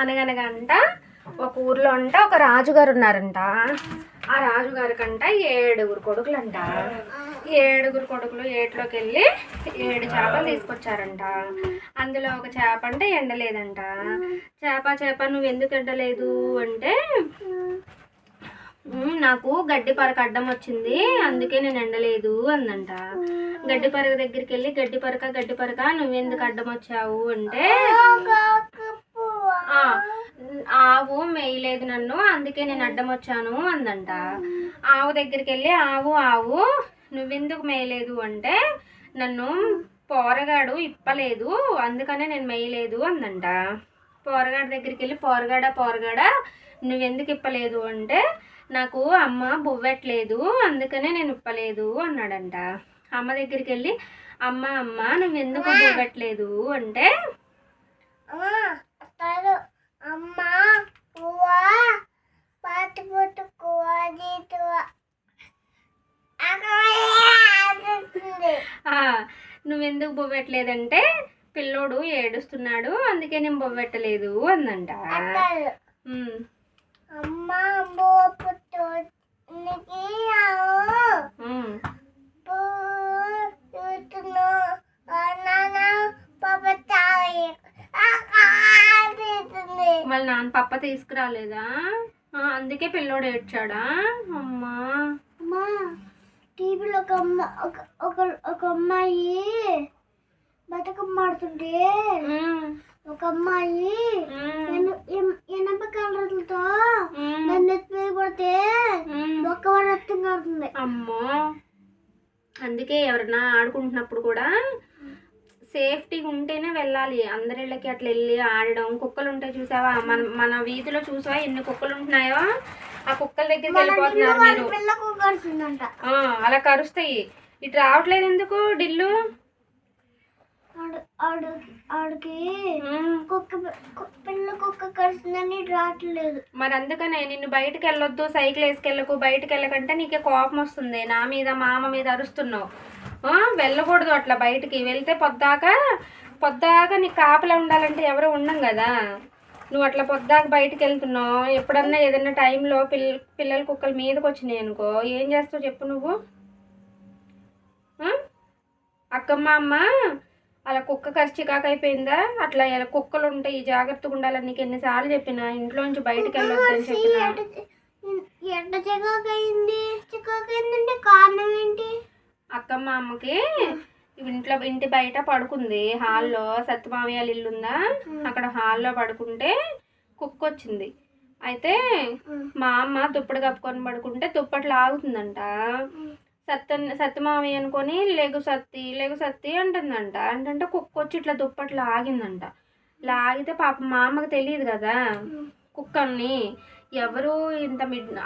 అనగనగా అంట ఒక ఊర్లో అంట ఒక రాజుగారు ఉన్నారంట. ఆ రాజుగారి కంట 7 కొడుకులంట. 7 కొడుకులు ఏట్లోకి వెళ్ళి 7 చేపలు తీసుకొచ్చారంట. అందులో ఒక చేప అంటే ఎండలేదంట. చేప నువ్వు ఎందుకు ఎండలేదు అంటే, నాకు గడ్డి పరక అడ్డం వచ్చింది, అందుకే నేను ఎండలేదు అందంట. గడ్డి పరక దగ్గరికి వెళ్ళి గడ్డి పరక నువ్వెందుకు అడ్డం వచ్చావు అంటే, ఆవు మేయలేదు నన్ను, అందుకే నేను అడ్డం వచ్చాను అందంట. ఆవు దగ్గరికి వెళ్ళి ఆవు నువ్వెందుకు మేయలేదు అంటే, నన్ను పోరగాడు ఇప్పలేదు, అందుకనే నేను మేయలేదు అందంట. పోరగాడి దగ్గరికి వెళ్ళి పోరగాడా నువ్వెందుకు ఇప్పలేదు అంటే, నాకు అమ్మ బొవ్వట్లేదు, అందుకనే నేను ఇప్పలేదు అన్నాడంట. అమ్మ దగ్గరికి వెళ్ళి అమ్మ నువ్వెందుకు బొవ్వట్లేదు అంటే, నువ్వెందుకు బొవ్వట్లేదంటే, పిల్లోడు ఏడుస్తున్నాడు, అందుకే నేను బొవ్వెట్టలేదు అందంట. వాళ్ళ నాన్న పప్ప తీసుకురాలేదా, అందుకే పిల్లోడు ఏడ్చాడా? అమ్మా టీవీలో ఒక అమ్మాయి బతుకమ్మ ఆడుతుంటే ఒక అమ్మాయి ఎనప కలర్లతో నెత్తి కొడితే ఒక్క రక్తం కారుతుంది. అమ్మో, అందుకే ఎవరన్నా ఆడుకుంటున్నప్పుడు కూడా సేఫ్టీగా ఉంటేనే వెళ్ళాలి. అందరిళ్ళకి అట్లా వెళ్ళి ఆడడం. కుక్కలు ఉంటాయి చూసావా, మన వీధిలో చూసావా ఎన్ని కుక్కలు ఉంటున్నాయో, ఆ కుక్కల దగ్గరికి వెళ్ళిపోతున్నారు మీరు. అలా కరుస్తాయి. ఇటు రావట్లేదు ఎందుకు డిల్లు? ఆడికి పిల్ల కుక్క కరుస్తుందని రావట్లేదు. మరి అందుకనే నిన్ను బయటకు వెళ్ళొద్దు, సైకిల్ వేసుకెళ్ళకు, బయటకు వెళ్ళకంటే నీకే కోపం వస్తుంది. నా మీద మా అమ్మ మీద అరుస్తున్నావు. వెళ్ళకూడదు అట్లా బయటికి. వెళ్తే పొద్దాక నీకు కాపలా ఉండాలంటే ఎవరు ఉండం కదా. నువ్వు అట్లా పొద్దాక బయటికి వెళ్తున్నావు. ఎప్పుడన్నా ఏదైనా టైంలో పిల్లల కుక్కలు మీదకి వచ్చినాయి అనుకో, ఏం చేస్తావు చెప్పు నువ్వు? అక్కమ్మ అమ్మ అలా కుక్క చికాకు అయిపోయిందా? అట్లా ఇలా కుక్కలు ఉంటాయి, జాగ్రత్తగా ఉండాలని నీకు ఎన్నిసార్లు చెప్పినా, ఇంట్లోంచి బయటకు వెళ్ళొద్దని చెప్పినా. కారణం ఏంటి? అక్కమ్మ అమ్మకి ఇంటి బయట పడుకుంది, హాల్లో. సత్యమామయ్య ఇల్లు ఉందా, అక్కడ హాల్లో పడుకుంటే కుక్క వచ్చింది. అయితే మా అమ్మ దుప్పటి కప్పుకొని పడుకుంటే దుప్పటి లాగుతుందంట. సత్యమామయ్య అనుకొని లేగు సత్తి అంటుందంట. అంటే కుక్క వచ్చి ఇట్లా దుప్పటి లాగిందంట. లాగితే పాప మా అమ్మకి తెలియదు కదా కుక్కల్ని. ఎవరు ఇంత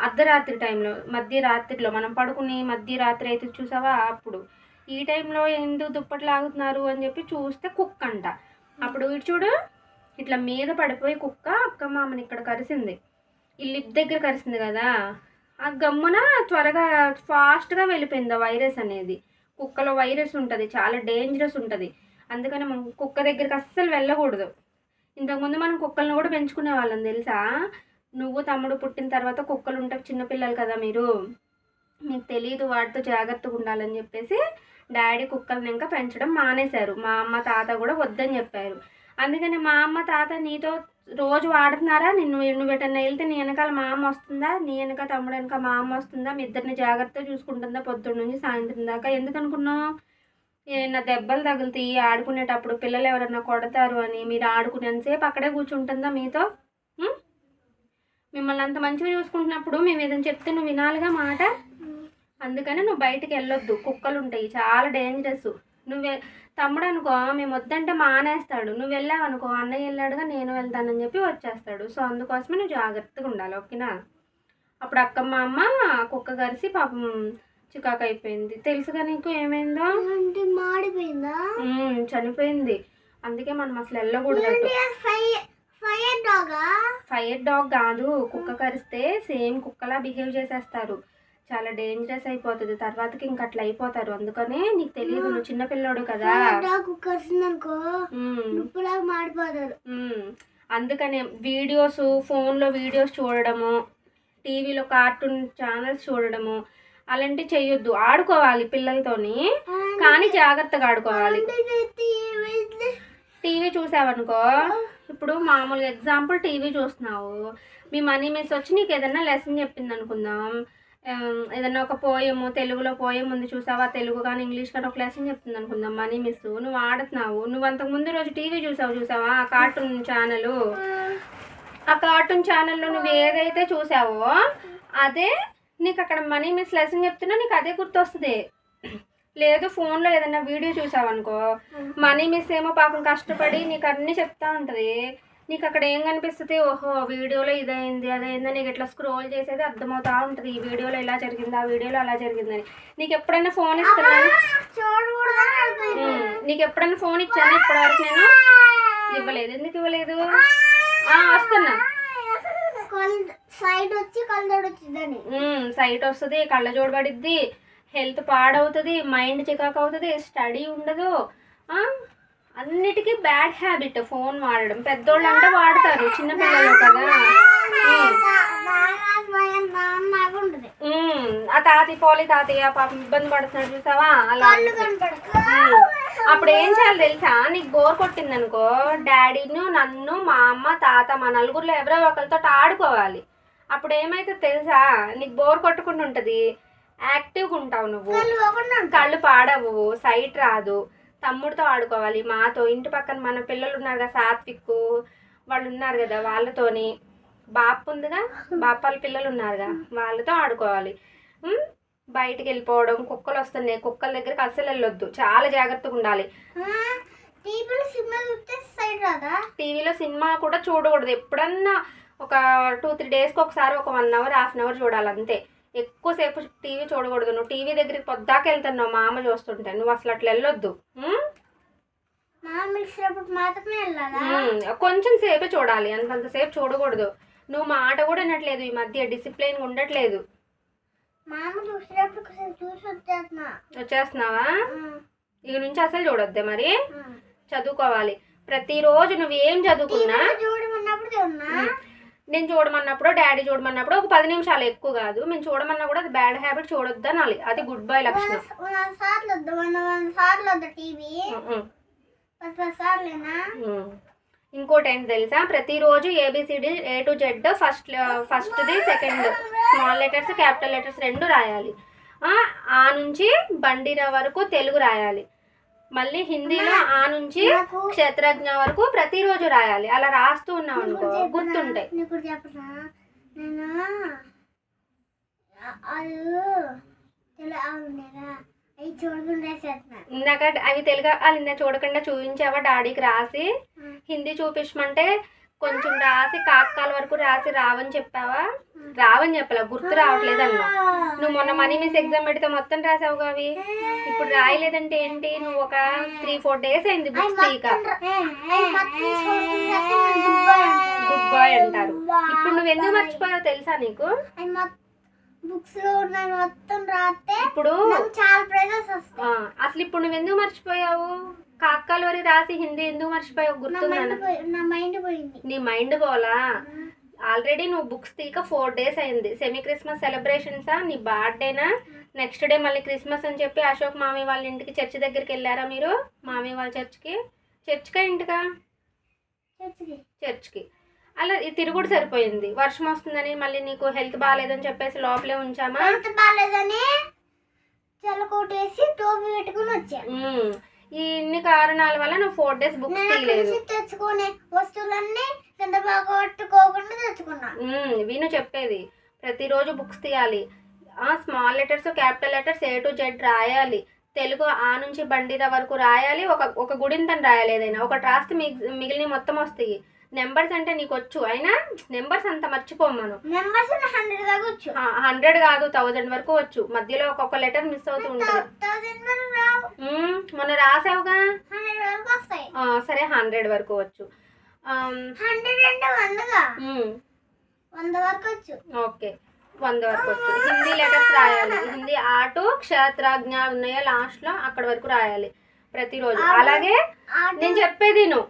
అర్ధరాత్రి టైంలో, మధ్యరాత్రిలో మనం పడుకుని మధ్యరాత్రి అయితే చూసావా, అప్పుడు ఈ టైంలో ఎందుకు దుప్పటి లాగుతున్నారు అని చెప్పి చూస్తే కుక్క అంట. అప్పుడు ఇటు చూడు, ఇట్లా మీద పడిపోయి కుక్క అక్కమ్మ అమ్మని ఇక్కడ కరిసింది. ఈ లిప్ దగ్గర కరిసింది కదా, ఆ గమ్మున త్వరగా ఫాస్ట్గా వెళ్ళిపోయింది ఆ వైరస్ అనేది. కుక్కలో వైరస్ ఉంటుంది, చాలా డేంజరస్ ఉంటుంది. అందుకని మనం కుక్క దగ్గరికి అస్సలు వెళ్ళకూడదు. ఇంతకుముందు మనం కుక్కలను కూడా పెంచుకునే వాళ్ళం తెలుసా. నువ్వు తమ్ముడు పుట్టిన తర్వాత కుక్కలు ఉంటాయి, చిన్నపిల్లలు కదా మీరు, మీకు తెలియదు వాటితో జాగ్రత్తగా ఉండాలని చెప్పేసి డాడీ కుక్కల్ని ఇంకా పెంచడం మానేశారు. మా అమ్మ తాత కూడా వద్దని చెప్పారు. అందుకని మా అమ్మ తాత నీతో రోజు వాడుతున్నారా? నువ్వు ఎటన్నా వెళ్తే నీ వెనకాల మా అమ్మ వస్తుందా, నీ వెనక తమ్ముడు వెనక మా అమ్మ వస్తుందా, మీ ఇద్దరిని జాగ్రత్తగా చూసుకుంటుందా పొద్దున్న నుంచి సాయంత్రం దాకా? ఎందుకు అనుకున్నావు? ఏమన్నా దెబ్బలు తగులుతాయి ఆడుకునేటప్పుడు, పిల్లలు ఎవరన్నా కొడతారు అని మీరు ఆడుకునేంతసేపు అక్కడే కూర్చుంటుందా మీతో? మిమ్మల్ని అంత మంచిగా చూసుకుంటున్నప్పుడు మేము ఏదైనా చెప్తే నువ్వు వినాలిగా మాట. అందుకని నువ్వు బయటికి వెళ్ళొద్దు, కుక్కలు ఉంటాయి, చాలా డేంజరస్. నువ్వే తమ్ముడు అనుకో, మేము వద్దంటే మానేస్తాడు. నువ్వు వెళ్ళావు అనుకో, అన్నయ్య వెళ్ళాడుగా నేను వెళ్తానని చెప్పి వచ్చేస్తాడు. సో అందుకోసమే నువ్వు జాగ్రత్తగా ఉండాలి, ఓకేనా? అప్పుడు అక్కమ్మ అమ్మ కుక్క కరిసి పాపం చికాకు అయిపోయింది. తెలుసుగా నీకు ఏమైందో? మాడిపోయిందా? చనిపోయింది. అందుకే మనం అసలు వెళ్ళకూడదు. ఫైర్ డాగ్ కాదు, కుక్క కరిస్తే సేమ్ కుక్కలా బిహేవ్ చేసేస్తారు. చాలా డేంజరస్ అయిపోతుంది, తర్వాతకి ఇంక అట్లా అయిపోతారు. అందుకనే నీకు తెలియదు, నువ్వు చిన్నపిల్లోడు కదా. అందుకనే వీడియోస్, ఫోన్లో వీడియోస్ చూడడము, టీవీలో కార్టూన్ ఛానల్స్ చూడడము అలాంటివి చెయ్యొద్దు. ఆడుకోవాలి పిల్లలతోని, కానీ జాగ్రత్తగా ఆడుకోవాలి. టీవీ చూసావనుకో, ఇప్పుడు మామూలుగా ఎగ్జాంపుల్ టీవీ చూస్తున్నావు, మీ మనీ మిస్ వచ్చి నీకు ఏదైనా లెసన్ చెప్పింది అనుకుందాం, ఏదన్నా ఒక పోయము, తెలుగులో పోయం ఉంది చూసావా, తెలుగు కానీ ఇంగ్లీష్ కానీ ఒక లెసన్ చెప్తుంది అనుకుందాం మనీ మిస్, నువ్వు ఆడుతున్నావు, నువ్వు అంతకు ముందు రోజు టీవీ చూసావా ఆ కార్టూన్ ఛానల్, ఆ కార్టూన్ ఛానల్లో నువ్వు ఏదైతే చూసావో అదే నీకు అక్కడ మనీ మిస్ లెసన్ చెప్తున్నా నీకు అదే గుర్తొస్తుంది. లేదు ఫోన్లో ఏదైనా వీడియో చూసావనుకో, మనీ మిస్ ఏమో పాపం కష్టపడి నీకు అన్నీ చెప్తా ఉంటుంది, నీకు అక్కడ ఏం కనిపిస్తుంది, ఓహో వీడియోలో ఇదైంది అదైందని నీకు ఇట్లా స్క్రోల్ చేసేది అర్థమవుతా ఉంటుంది, ఈ వీడియోలో ఇలా జరిగింది ఆ వీడియోలో అలా జరిగిందని. నీకు ఎప్పుడైనా ఫోన్ ఇస్తున్నాను, నీకు ఎప్పుడైనా ఫోన్ ఇచ్చాను ఇప్పటివరకు నేను ఇవ్వలేదు, ఎందుకు ఇవ్వలేదు? వస్తున్నా, సైట్ వస్తుంది, కళ్ళజోడు పడిద్ది, హెల్త్ పాడవుతుంది, మైండ్ చికాకు అవుతుంది, స్టడీ ఉండదు, అన్నిటికీ బ్యాడ్ హ్యాబిట్ ఫోన్ వాడడం. పెద్దోళ్ళు అంటే వాడతారు, చిన్నపిల్లలు కదా. ఆ తాతయ్య పాపం ఇబ్బంది పడుతున్నాడు చూసావా, అలా. అప్పుడు ఏం చేయాలి తెలుసా, నీకు బోర్ కొట్టింది అనుకో, డాడీను, నన్ను, మా అమ్మ, తాత, మా నలుగురిలో ఎవరో ఒకరితో ఆడుకోవాలి. అప్పుడు ఏమైతే తెలుసా, నీకు బోర్ కొట్టుకుంటూ ఉంటుంది, యాక్టివ్గా ఉంటావు, నువ్వు కళ్ళు పాడవు, సైట్ రాదు. తమ్ముడితో ఆడుకోవాలి, మాతో, ఇంటి పక్కన మన పిల్లలు ఉన్నారు కదా, సాత్విక్ వాళ్ళు ఉన్నారు కదా, వాళ్ళతోని, బాపు ఉందిగా, బాపు వాళ్ళ పిల్లలు ఉన్నారుగా, వాళ్ళతో ఆడుకోవాలి. బయటికి వెళ్ళిపోవడం, కుక్కలు వస్తున్నాయి, కుక్కల దగ్గరికి అస్సలు వెళ్ళొద్దు, చాలా జాగ్రత్తగా ఉండాలి. టీవీలో సినిమా కూడా చూడకూడదు, ఎప్పుడన్నా ఒక 2-3 డేస్కి ఒకసారి ఒక 1 అవర్ 1/2 అవర్ చూడాలి అంతే. ఎక్కువసేపు టీవీ చూడకూడదు. నువ్వు టీవీ దగ్గరికి పొద్దాక వెళ్తున్నావు మా అమ్మ చూస్తుంటే, నువ్వు అసలు అట్లా వెళ్ళొద్దు. కొంచెం సేపే చూడాలి, అంతసేపు చూడకూడదు. నువ్వు మాట కూడా వినట్లేదు, ఈ మధ్య డిసిప్లైన్గా ఉండట్లేదు. వచ్చేస్తున్నావా? ఇక నుంచి అసలు చూడొద్దే మరి, చదువుకోవాలి. ప్రతిరోజు నువ్వు ఏం చదువుకున్నా, నేను చూడమన్నప్పుడు, డాడీ చూడమన్నప్పుడు ఒక 10 నిమిషాలు, ఎక్కువ కాదు. మేము చూడమన్నా కూడా అది బ్యాడ్ హ్యాబిట్, చూడొద్దు అనాలి, అది గుడ్ బాయ్ లక్షణం. ఇంకోటి ఏంటి తెలుసా, ప్రతిరోజు ABCD A to Z ఫస్ట్ది second small letters capital letters 2 రాయాలి. ఆ నుంచి బండిరా వరకు తెలుగు రాయాలి. మళ్ళీ హిందీలో ఆ నుంచి క్షేత్రజ్ఞ వరకు ప్రతిరోజు రాయాలి. అలా రాస్తూ ఉన్నావు అనుకో గుర్తుంటాయి. ఇందాక అవి తెలుగు వాళ్ళు చూడకుండా చూపించావా డాడీకి రాసి, హిందీ చూపించమంటే కొంచెం రాసి కాకాల వరకు రాసి రావని చెప్పావా, రావని చెప్పలా, గుర్తు రావట్లేదు అన్నా. నువ్వు మొన్న మనీ మిస్ ఎగ్జామ్ పెడితే మొత్తం రాసావుగా అవి, ఇప్పుడు రాయలేదంటే ఏంటి, నువ్వు ఒక 3-4 డేస్ అయింది బుక్స్ తీయక. గుడ్ బాయ్ అంటారు. ఇప్పుడు నువ్వు ఎందుకు మర్చిపోయావు తెలుసా నీకు, ఇప్పుడు అసలు ఇప్పుడు నువ్వు ఎందుకు మర్చిపోయావు, కాకాల వరకు రాసి హిందీ ఎందుకు మర్చిపోయావు, గుర్తుందా? నీ మైండ్ పోలా, ఆల్రెడీ నువ్వు బుక్స్ తీక 4 డేస్ అయింది. సెమీ క్రిస్మస్ సెలబ్రేషన్సా, నీ బర్త్డేనా, నెక్స్ట్ డే మళ్ళీ క్రిస్మస్ అని చెప్పి అశోక్ మామీ వాళ్ళ ఇంటికి చర్చ్ దగ్గరికి వెళ్ళారా మీరు, మామీ వాళ్ళ చర్చ్కా ఇంటికా, చర్చ్కి. అలా ఈ తిరుగుడు సరిపోయింది. వర్షం వస్తుందని మళ్ళీ నీకు హెల్త్ బాగాలేదని చెప్పేసి లోపలే ఉంచామా, ఈ ఇన్ని కారణాల వల్ల నువ్వు 4 డేస్ బుక్స్ తీయలేదు. విను చెప్పేది, ప్రతిరోజు బుక్స్ తీయాలి. Small letters capital letters A to Z రాయాలి. తెలుగు ఆ నుంచి బండిరా వరకు రాయాలి. ఒక గుడింతని రాయాలి, ఏదైనా ఒకటి రాస్తే మిగిలిన మొత్తం వస్తాయి. నెంబర్స్ అంటే నీకు వచ్చు, అయినా నెంబర్స్ అంత మర్చిపోము మనం. 100 కాదు 1000 వరకు వచ్చు. మధ్యలో ఒక్కొక్క లెటర్ మిస్ అవుతూ ఉంటుంది. మొన్న రాసావుగా, సరే 100 వరకు వచ్చు. ఓకే 100 వరకు వచ్చు. హిందీ లెటర్స్ రాయాలి. హిందీ ఆటు క్షేత్రజ్ఞ ఉన్నాయో లాస్ట్లో అక్కడ వరకు రాయాలి ప్రతిరోజు. అలాగే నేను చెప్పేది నువ్వు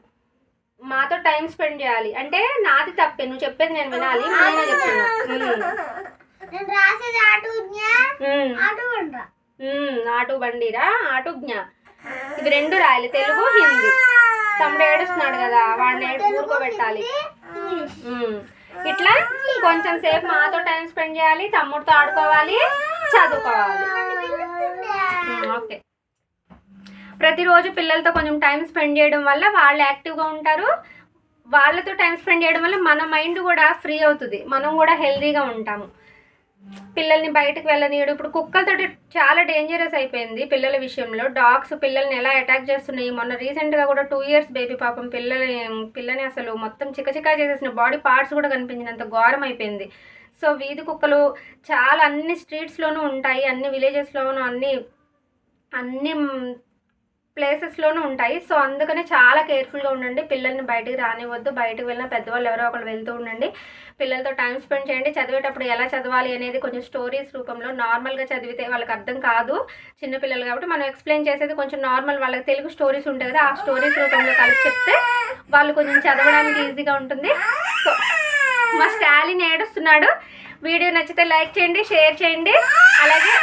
మాతో టైం స్పెండ్ చేయాలి. అంటే నాది తప్పే, నువ్వు చెప్పేది నేను వినాలి, నేనే చెప్తున్నా. నేను రాసేది ఆటు బండిరా, ఆటుజ్ఞ, ఇవి 2 రాయాలి, తెలుగు హిందీ. తమ్ముడు ఏడుస్తున్నాడు కదా, వాడిని ఊరుకోబెట్టాలి. ఇట్లా కొంచెం సేపు మాతో టైం స్పెండ్ చేయాలి, తమ్ముడితో ఆడుకోవాలి, చదువుకోవాలి. ఓకే. ప్రతిరోజు పిల్లలతో కొంచెం టైం స్పెండ్ చేయడం వల్ల వాళ్ళు యాక్టివ్గా ఉంటారు. వాళ్ళతో టైం స్పెండ్ చేయడం వల్ల మన మైండ్ కూడా ఫ్రీ అవుతుంది, మనం కూడా హెల్తీగా ఉంటాము. పిల్లల్ని బయటకు వెళ్ళనీయడం. ఇప్పుడు కుక్కలతోటి చాలా డేంజరస్ అయిపోయింది పిల్లల విషయంలో. డాగ్స్ పిల్లల్ని ఎలా అటాక్ చేస్తున్నాయి. మొన్న రీసెంట్గా కూడా 2 years బేబీ పాపం పిల్లని అసలు మొత్తం చికచికా చేసేసిన, బాడీ పార్ట్స్ కూడా కనిపించినంత ఘోరం అయిపోయింది. సో వీధి కుక్కలు చాలా అన్ని స్ట్రీట్స్లోనూ ఉంటాయి, అన్ని విలేజెస్లోనూ, అన్ని ప్లేసెస్లోనూ ఉంటాయి. సో అందుకనే చాలా కేర్ఫుల్గా ఉండండి. పిల్లల్ని బయటికి రానివ్వద్దు. బయటకు వెళ్ళిన పెద్దవాళ్ళు ఎవరో ఒకరు వెళ్తూ ఉండండి. పిల్లలతో టైం స్పెండ్ చేయండి. చదివేటప్పుడు ఎలా చదవాలి అనేది కొంచెం స్టోరీస్ రూపంలో, నార్మల్గా చదివితే వాళ్ళకి అర్థం కాదు, చిన్నపిల్లలు కాబట్టి మనం ఎక్స్ప్లెయిన్ చేసేది కొంచెం నార్మల్, వాళ్ళకి తెలుగు స్టోరీస్ ఉంటాయి కదా, ఆ స్టోరీస్ రూపంలో కలిపి చెప్తే వాళ్ళు కొంచెం చదవడానికి ఈజీగా ఉంటుంది. సో మా స్టాలిన్ ఏడుస్తున్నాడు. వీడియో నచ్చితే లైక్ చేయండి, షేర్ చేయండి, అలాగే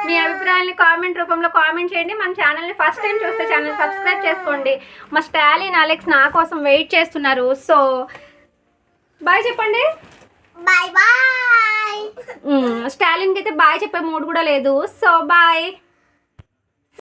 మీ అభిప్రాయాన్ని కామెంట్ రూపంలో కామెంట్ చేయండి. మన ఛానల్ని ఫస్ట్ టైం చూస్తే ఛానల్ సబ్స్క్రైబ్ చేసుకోండి. మా స్టాలిన్, అలెక్స్ నా కోసం వెయిట్ చేస్తున్నారు. సో బాయ్ చెప్పండి. Bye bye. స్టాలిన్కి అయితే బాయ్ చెప్పే మూడ్ కూడా లేదు. So bye.